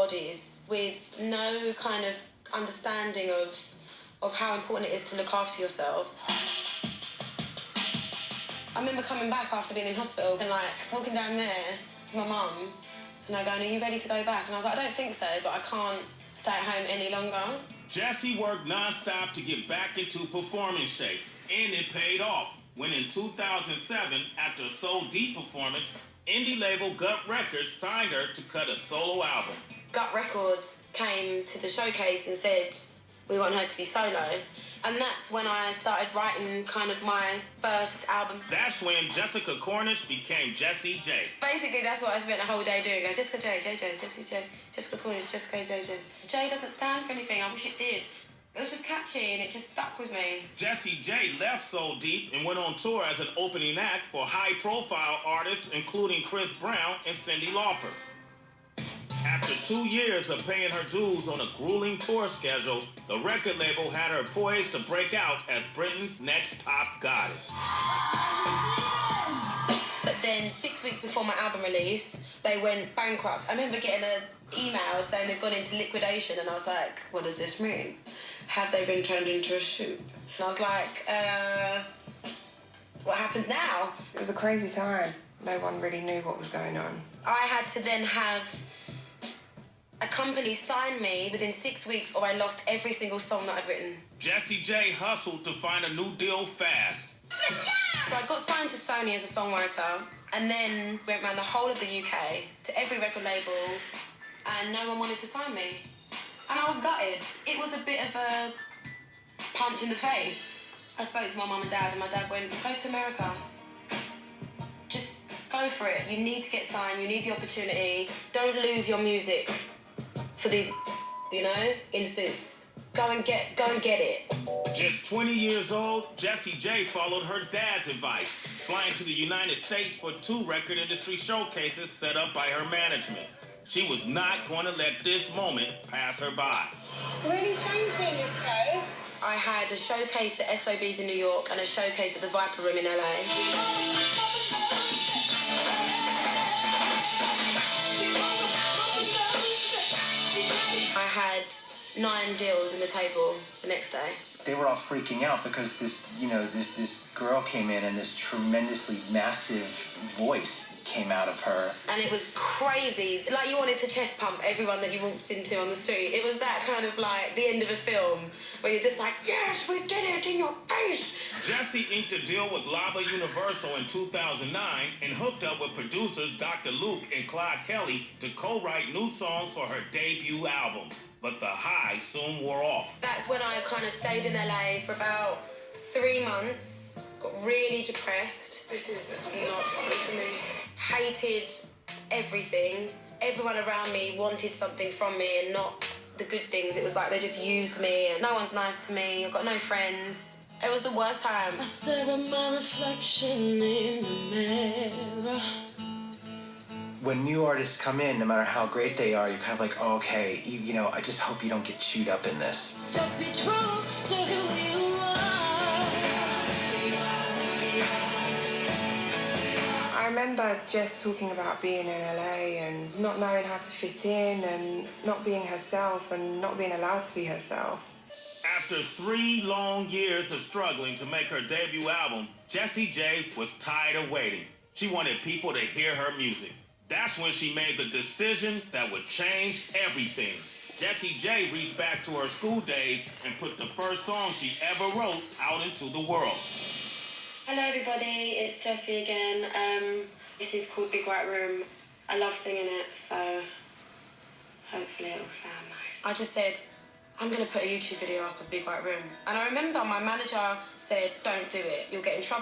bodies with no kind of understanding of how important it is to look after yourself. I remember coming back after being in hospital and like walking down there with my mum and they're going, "Are you ready to go back?" And I was like, "I don't think so, but I can't stay at home any longer." Jessie worked non-stop to get back into performance shape, and it paid off when in 2007, after a Soul Deep performance, indie label Gut Records signed her to cut a solo album. Gut Records came to the showcase and said, "We want her to be solo." And that's when I started writing kind of my first album. That's when Jessica Cornish became Jessie J. Basically, that's what I spent the whole day doing. Go, Jessica J, JJ, Jessie J, Jessica Cornish, Jessica JJ. J doesn't stand for anything. I wish it did. It was just catchy and it just stuck with me. Jessie J left Soul Deep and went on tour as an opening act for high-profile artists including Chris Brown and Cyndi Lauper. After 2 years of paying her dues on a grueling tour schedule, the record label had her poised to break out as Britain's next pop goddess. But then 6 weeks before my album release, they went bankrupt. I remember getting an email saying they've gone into liquidation, and I was like, what does this mean? Have they been turned into a soup? And I was like, what happens now? It was a crazy time. No one really knew what was going on. I had to then have a company sign me within 6 weeks or I lost every single song that I'd written. Jessie J hustled to find a new deal fast. So I got signed to Sony as a songwriter and then went around the whole of the UK to every record label and no one wanted to sign me. And I was gutted. It was a bit of a punch in the face. I spoke to my mum and dad and my dad went, "Go to America. Just go for it. You need to get signed. You need the opportunity. Don't lose your music for these, you know, in suits. Go and get it." Just 20 years old, Jessie J followed her dad's advice, flying to the United States for 2 record industry showcases set up by her management. She was not going to let this moment pass her by. It's really strange being this close. I had a showcase at SOBs in New York and a showcase at the Viper Room in LA. I had 9 deals in the table the next day. They were all freaking out because this girl came in and this tremendously massive voice came out of her. And it was crazy. Like you wanted to chest pump everyone that you walked into on the street. It was that kind of like the end of a film where you're just like, yes, we did it in your face. Jessie inked a deal with Lava Universal in 2009 and hooked up with producers Dr. Luke and Clyde Kelly to co-write new songs for her debut album. But the high soon wore off. That's when I kind of stayed in LA for about 3 months, got really depressed. This is not fun to me. Hated everything. Everyone around me wanted something from me and not the good things. It was like they just used me and no one's nice to me. I've got no friends. It was the worst time. I stare at my reflection in the mirror. When new artists come in, no matter how great they are, you're kind of like, oh, okay, I just hope you don't get chewed up in this. Just be true to who you are. I remember Jess talking about being in LA and not knowing how to fit in and not being herself and not being allowed to be herself. After 3 long years of struggling to make her debut album, Jessie J was tired of waiting. She wanted people to hear her music. That's when she made the decision that would change everything. Jessie J reached back to her school days and put the first song she ever wrote out into the world. Hello everybody, it's Jessie again. This is called Big White Room. I love singing it, so hopefully it'll sound nice. I just said, I'm going to put a YouTube video up of Big White Room. And I remember my manager said, don't do it, you'll get in trouble.